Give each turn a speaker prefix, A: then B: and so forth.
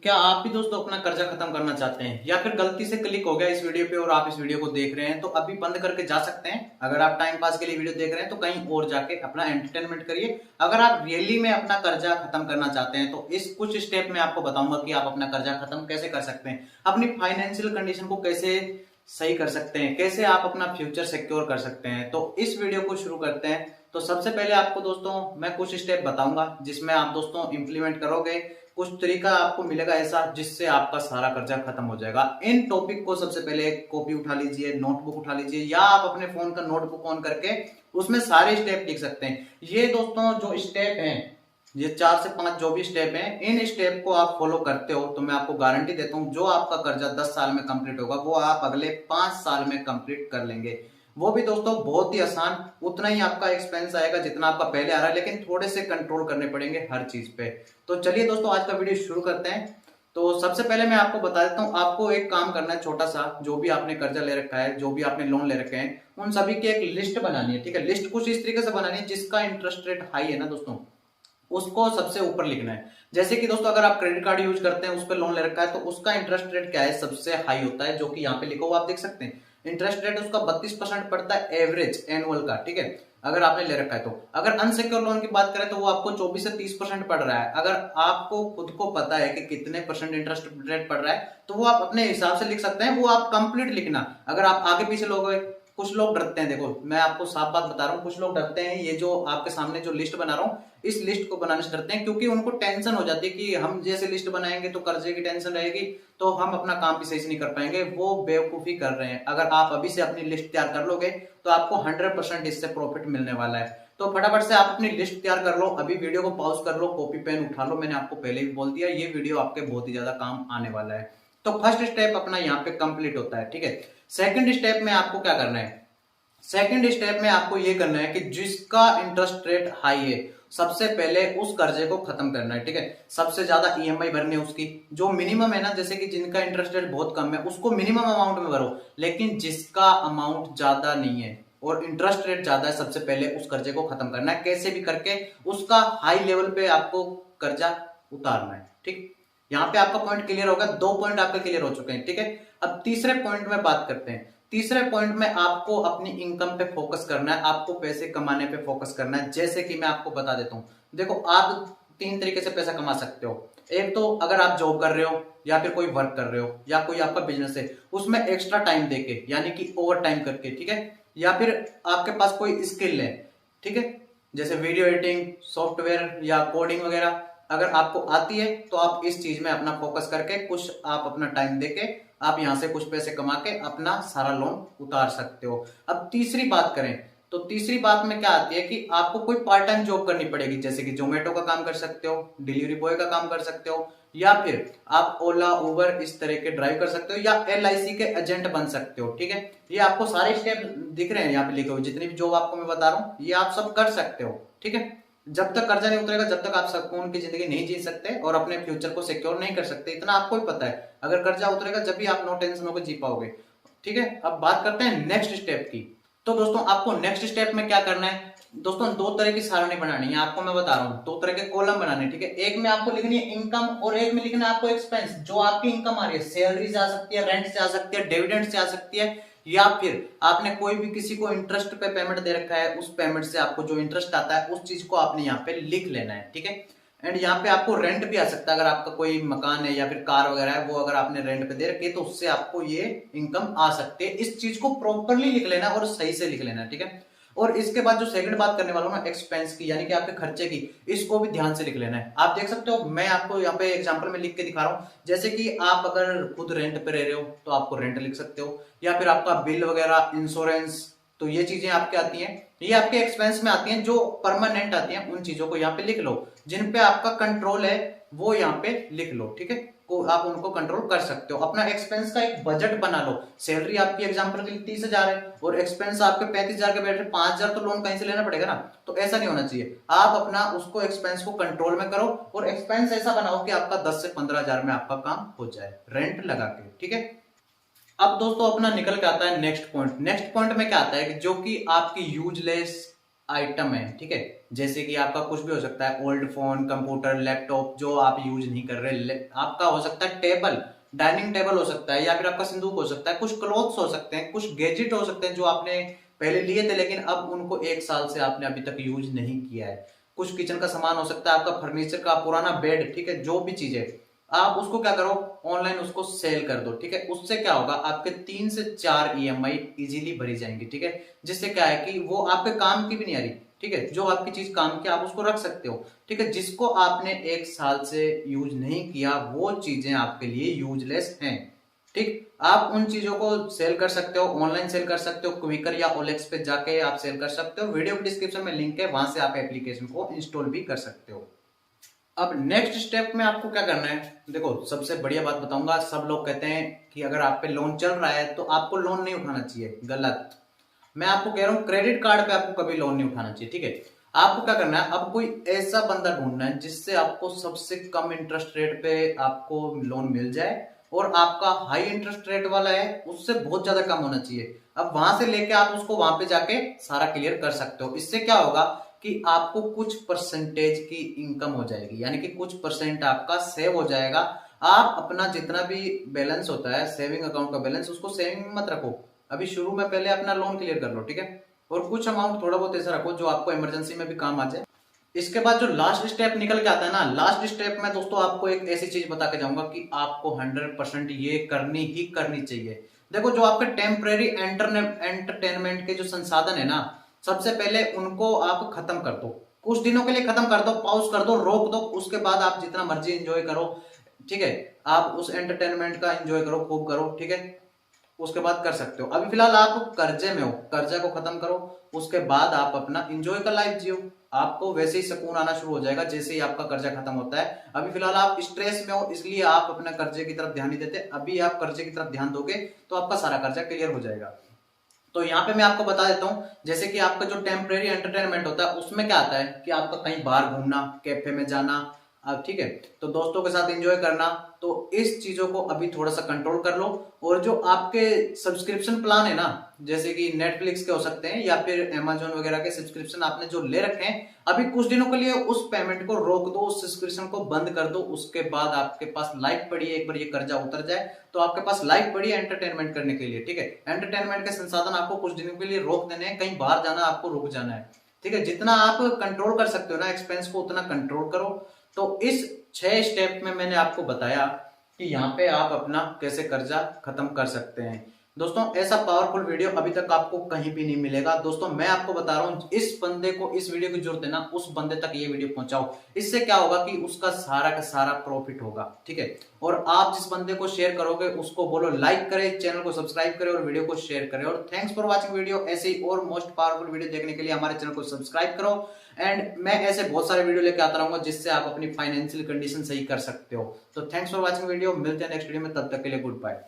A: क्या आप भी दोस्तों अपना कर्जा खत्म करना चाहते हैं या फिर गलती से क्लिक हो गया इस वीडियो पे और आप इस वीडियो को देख रहे हैं तो अभी बंद करके जा सकते हैं। अगर आप टाइम पास के लिए वीडियो देख रहे हैं तो कहीं और जाके अपना एंटरटेनमेंट करिए। अगर आप रियली में अपना कर्जा खत्म करना चाहते हैं तो इस कुछ स्टेप में आपको बताऊंगा कि आप अपना कर्जा खत्म कैसे कर सकते हैं, अपनी फाइनेंशियल कंडीशन को कैसे सही कर सकते हैं, कैसे आप अपना फ्यूचर सिक्योर कर सकते हैं। तो इस वीडियो को शुरू करते हैं। तो सबसे पहले आपको दोस्तों मैं कुछ स्टेप बताऊंगा जिसमें आप दोस्तों इंप्लीमेंट करोगे, कुछ तरीका आपको मिलेगा ऐसा जिससे आपका सारा कर्जा खत्म हो जाएगा। इन टॉपिक को सबसे पहले कॉपी उठा लीजिए, नोटबुक उठा लीजिए या आप अपने फोन का नोटबुक ऑन करके उसमें सारे स्टेप लिख सकते हैं। ये दोस्तों जो स्टेप हैं, ये 4 से 5 जो भी स्टेप हैं, इन स्टेप को आप फॉलो करते हो तो मैं आपको गारंटी देता हूं जो आपका कर्जा 10 साल में कंप्लीट होगा वो आप अगले 5 साल में कंप्लीट कर लेंगे। वो भी दोस्तों बहुत ही आसान, उतना ही आपका एक्सपेंस आएगा जितना आपका पहले आ रहा है, लेकिन थोड़े से कंट्रोल करने पड़ेंगे हर चीज पे। तो चलिए दोस्तों आज का वीडियो शुरू करते हैं। तो सबसे पहले मैं आपको बता देता हूँ, आपको एक काम करना है छोटा सा। जो भी आपने कर्जा ले रखा है, जो भी आपने लोन ले रखे हैं, उन सभी की एक लिस्ट बनानी है। ठीक है, लिस्ट कुछ इस तरीके से बनानी है जिसका इंटरेस्ट रेट हाई है ना दोस्तों, उसको सबसे ऊपर लिखना है। जैसे कि दोस्तों अगर आप क्रेडिट कार्ड यूज करते हैं, उस पर लोन ले रखा है, तो उसका इंटरेस्ट रेट क्या है, सबसे हाई होता है, जो कि यहाँ पे लिखा हुआ आप देख सकते हैं। इंटरेस्ट रेट उसका 32% पड़ता है एवरेज एनुअल का। ठीक है, अगर आपने ले रखा है तो। अगर अनसिक्योर लोन की बात करें तो वो आपको 24 से 30% पड़ रहा है। अगर आपको खुद को पता है कि कितने परसेंट इंटरेस्ट रेट पड़ रहा है तो वो आप अपने हिसाब से लिख सकते हैं, वो आप कंप्लीट लिखना। अगर आप आगे पीछे लोग, कुछ लोग डरते हैं, देखो मैं आपको साफ बात बता रहा हूँ, कुछ लोग डरते हैं ये जो आपके सामने जो लिस्ट बना रहा हूँ इस लिस्ट को बनाने से डरते हैं, क्योंकि उनको टेंशन हो जाती है कि हम जैसे लिस्ट बनाएंगे तो कर्जे की टेंशन रहेगी तो हम अपना काम भी सही से नहीं कर पाएंगे। वो बेवकूफी कर रहे हैं। अगर आप अभी से अपनी लिस्ट तैयार कर लोगे तो आपको 100% इससे प्रॉफिट मिलने वाला है। तो फटाफट से आप अपनी लिस्ट तैयार कर लो, अभी वीडियो को पॉज कर लो, कॉपी पेन उठा लो। मैंने आपको पहले भी बोल दिया ये वीडियो आपके बहुत ही ज्यादा काम आने वाला है। तो फर्स्ट स्टेप अपना यहाँ पे कंप्लीट होता है। ठीक है, सेकंड स्टेप में आपको क्या करना है, सेकंड स्टेप में आपको यह करना है कि जिसका इंटरेस्ट रेट हाई है सबसे पहले उस कर्जे को खत्म करना है। ठीक है, सबसे ज्यादा ईएमआई भरनी है उसकी, जो मिनिमम है ना, जैसे कि जिनका इंटरेस्ट रेट बहुत कम है उसको मिनिमम अमाउंट में भरो, लेकिन जिसका अमाउंट ज्यादा नहीं है और इंटरेस्ट रेट ज्यादा है सबसे पहले उस कर्जे को खत्म करना है। कैसे भी करके उसका हाई लेवल पे आपको कर्जा उतारना है। ठीक, यहाँ पे आपका पॉइंट क्लियर होगा, 2 पॉइंट आपके क्लियर हो चुके हैं। ठीक है, अब तीसरे पॉइंट में बात करते हैं। तीसरे पॉइंट में आपको अपनी इनकम पे फोकस करना है, आपको पैसे कमाने पे फोकस करना है। जैसे कि मैं आपको बता देता हूं, देखो आप 3 तरीके से पैसा कमा सकते हो। एक तो अगर आप जॉब कर रहे हो या फिर कोई वर्क कर रहे हो या कोई आपका बिजनेस है उसमें एक्स्ट्रा टाइम देके, यानी कि ओवर टाइम करके। ठीक है, या फिर आपके पास कोई स्किल है, ठीक है, जैसे वीडियो एडिटिंग, सॉफ्टवेयर या कोडिंग वगैरह अगर आपको आती है तो आप इस चीज में अपना फोकस करके कुछ आप अपना टाइम देके आप यहां से कुछ पैसे कमा के अपना सारा लोन उतार सकते हो। अब तीसरी बात करें तो तीसरी बात में क्या आती है कि आपको कोई पार्ट टाइम जॉब करनी पड़ेगी, जैसे कि जोमेटो का काम कर सकते हो, डिलीवरी बॉय का काम कर सकते हो, या फिर आप ओला उबर इस तरह के ड्राइव कर सकते हो, या एलआईसी के एजेंट बन सकते हो। ठीक है, ये आपको सारे स्टेप दिख रहे हैं यहाँ पे लिखे हुए, जितनी भी जॉब आपको मैं बता रहा हूँ ये आप सब कर सकते हो। ठीक है, जब तक कर्जा नहीं उतरेगा जब तक आप सुकून की जिंदगी नहीं जी सकते और अपने फ्यूचर को सिक्योर नहीं कर सकते, इतना आपको ही पता है। अगर कर्जा उतरेगा जब भी आप नो टेंशन होकर जी पाओगे। ठीक है, अब बात करते हैं नेक्स्ट स्टेप की। तो दोस्तों आपको नेक्स्ट स्टेप में क्या करना है, दोस्तों 2 तरह की सारणी बनानी है आपको, मैं बता रहा हूँ 2 तरह के कॉलम बनाने। ठीक है, एक में आपको लिखनी है इनकम और एक में लिखना है आपको एक्सपेंस। जो आपकी इनकम आ रही है, सैलरी से आ सकती है, रेंट से आ सकती है, डिविडेंड से आ सकती है, या फिर आपने कोई भी किसी को इंटरेस्ट पे पेमेंट दे रखा है, उस पेमेंट से आपको जो इंटरेस्ट आता है उस चीज को आपने यहाँ पे लिख लेना है। ठीक है, एंड यहाँ पे आपको रेंट भी आ सकता है, अगर आपका कोई मकान है या फिर कार वगैरह है वो अगर आपने रेंट पे दे रखी है तो उससे आपको ये इनकम आ सकती है। इस चीज को प्रॉपरली लिख लेना और सही से लिख लेना। ठीक है, और इसके बाद जो सेकंड बात करने वाला हूं ना, एक्सपेंस की, यानी कि आपके खर्चे की, इसको भी ध्यान से लिख लेना है। आप देख सकते हो मैं आपको यहाँ पे एग्जांपल में लिख के दिखा रहा हूँ। जैसे कि आप अगर खुद रेंट पे रह रहे हो तो आपको रेंट लिख सकते हो, या फिर आपका बिल वगैरह, इंश्योरेंस, तो ये चीजें आपके आती हैं, ये आपके एक्सपेंस में आती हैं, जो परमानेंट आती हैं उन चीजों को यहाँ पे लिख लो। जिन पे आपका कंट्रोल है वो यहाँ पे लिख लो। ठीक है, को आप उनको कंट्रोल कर सकते हो। अपना एक्सपेंस का एक बजट बना लो। सैलरी आपकी एग्जांपल के लिए 30,000 है और एक्सपेंस आपके 35,000 के बैठ रहे, 5,000 तो लोन कहीं से लेना पड़ेगा ना, तो ऐसा नहीं होना चाहिए। आप अपना उसको एक्सपेंस को कंट्रोल में करो और एक्सपेंस ऐसा बनाओ कि आपका 10 से 15,000 में आपका काम हो जाए रेंट लगा के। ठीक है, अब दोस्तों अपना निकल के आता है नेक्स्ट पॉइंट। नेक्स्ट पॉइंट में क्या आता है कि जो कि आपकी यूजलेस आइटम है, ठीक है, जैसे कि आपका कुछ भी हो सकता है, ओल्ड फोन, कंप्यूटर, लैपटॉप जो आप यूज नहीं कर रहे, आपका हो सकता है टेबल, डाइनिंग टेबल हो सकता है, या फिर आपका संदूक हो सकता है, कुछ क्लोथ्स हो सकते हैं, कुछ गैजेट हो सकते हैं जो आपने पहले लिए थे लेकिन अब उनको 1 साल से आपने अभी तक यूज नहीं किया है। कुछ किचन का सामान हो सकता है, आपका फर्नीचर का पुराना बेड, ठीक है, जो भी चीज है, आप उसको क्या करो, ऑनलाइन उसको सेल कर दो, ठीक है। उससे क्या होगा, आपके 3 से 4 ईएमआई इजीली भरी जाएंगी, ठीक है, जिससे क्या है कि वो आपके काम की भी नहीं आ रही, ठीक है, जो आपकी चीज काम की आप उसको रख सकते हो, ठीक है। जिसको आपने 1 साल से यूज नहीं किया वो चीजें आपके लिए यूजलेस हैं, ठीक। आप उन चीजों को सेल कर सकते हो, ऑनलाइन सेल कर सकते हो, क्विकर या ओलेक्स पे जाके आप सेल कर सकते हो। वीडियो डिस्क्रिप्शन में लिंक है, वहां से आप एप्लीकेशन को इंस्टॉल भी कर सकते हो। अब नेक्स्ट स्टेप में आपको क्या करना है, देखो सबसे बढ़िया बात बताऊंगा। सब लोग कहते हैं कि अगर आप पे लोन चल रहा है तो आपको लोन नहीं उठाना चाहिए, गलत। मैं आपको कह रहा हूं क्रेडिट कार्ड पे आपको कभी लोन नहीं उठाना चाहिए, ठीक है। आपको क्या करना है, अब कोई ऐसा बंदा ढूंढना है जिससे आपको सबसे कम इंटरेस्ट रेट पे आपको लोन मिल जाए, और आपका हाई इंटरेस्ट रेट वाला है उससे बहुत ज्यादा कम होना चाहिए। अब वहां से लेके आप उसको वहां पे जाके सारा क्लियर कर सकते हो। इससे क्या होगा कि आपको कुछ परसेंटेज की इनकम हो जाएगी, यानी कि कुछ परसेंट आपका सेव हो जाएगा। आप अपना जितना भी बैलेंस होता है सेविंग अकाउंट का बैलेंस, उसको सेविंग में मत रखो, अभी शुरू में पहले अपना लोन क्लियर कर लो, ठीक है। और कुछ अमाउंट थोड़ा बहुत ऐसा रखो जो आपको इमरजेंसी में भी काम आ जाए। इसके बाद जो लास्ट स्टेप निकल के आता है ना, लास्ट स्टेप में दोस्तों आपको एक ऐसी चीज बता के जाऊंगा कि आपको 100% ये करनी ही करनी चाहिए। देखो जो आपके टेम्परेरी एंटरटेनमेंट के जो संसाधन है ना, सबसे पहले उनको आप खत्म कर दो, कुछ दिनों के लिए खत्म कर दो, पॉज कर दो, रोक दो। उसके बाद आप जितना मर्जी एंजॉय करो, ठीक है, आप उस एंटरटेनमेंट का एंजॉय करो, खूब करो, ठीक है। उसके बाद कर सकते हो। अभी फिलहाल आप कर्जे में हो, कर्जा को खत्म करो, उसके बाद आप अपना एंजॉय का लाइफ जियो। आपको वैसे ही सुकून आना शुरू हो जाएगा जैसे ही आपका कर्जा खत्म होता है। अभी फिलहाल आप स्ट्रेस में हो, इसलिए आप अपने कर्जे की तरफ ध्यान नहीं देते। अभी आप कर्जे की तरफ ध्यान दोगे तो आपका सारा कर्जा क्लियर हो जाएगा। तो यहाँ पे मैं आपको बता देता हूँ, जैसे कि आपका जो टेम्परेरी एंटरटेनमेंट होता है उसमें क्या आता है कि आपका कहीं बाहर घूमना, कैफे में जाना, ठीक है, तो दोस्तों के साथ एंजॉय करना। तो इस चीजों को अभी थोड़ा सा कंट्रोल कर लो। और जो आपके सब्सक्रिप्शन प्लान है ना, जैसे कि नेटफ्लिक्स के हो सकते हैं या फिर अमेजोन वगैरह के सब्सक्रिप्शन आपने जो ले रखे हैं, अभी कुछ दिनों के लिए उस पेमेंट को रोक दो, उस सब्सक्रिप्शन को बंद कर दो। उसके बाद आपके पास लाइफ पड़ी है, एक बार ये कर्जा उतर जाए तो आपके पास लाइफ पड़ी है एंटरटेनमेंट करने के लिए, ठीक है। एंटरटेनमेंट के संसाधन आपको कुछ दिनों के लिए रोक देने हैं, कहीं बाहर जाना आपको रुक जाना है, ठीक है। जितना आप कंट्रोल कर सकते हो ना एक्सपेंस को, उतना कंट्रोल करो। तो इस 6 स्टेप में मैंने आपको बताया कि यहाँ पे आप अपना कैसे कर्जा खत्म कर सकते हैं। दोस्तों ऐसा पावरफुल वीडियो अभी तक आपको कहीं भी नहीं मिलेगा। दोस्तों मैं आपको बता रहा हूँ, इस बंदे को इस वीडियो की जरूरत है ना, उस बंदे तक ये वीडियो पहुंचाओ। इससे क्या होगा कि उसका सारा का सारा प्रॉफिट होगा, ठीक है। और आप जिस बंदे को शेयर करोगे उसको बोलो लाइक करे, चैनल को सब्सक्राइब करे और वीडियो को शेयर करे। और थैंक्स फॉर वॉचिंग वीडियो। ऐसे ही और मोस्ट पावरफुल वीडियो देखने के लिए हमारे चैनल को सब्सक्राइब करो। एंड मैं ऐसे बहुत सारे वीडियो लेके आता रहूंगा जिससे आप अपनी फाइनेंशियल कंडीशन सही कर सकते हो। तो थैंक्स फॉर वॉचिंग वीडियो, मिलते हैं नेक्स्ट वीडियो में, तब तक के लिए गुड बाय।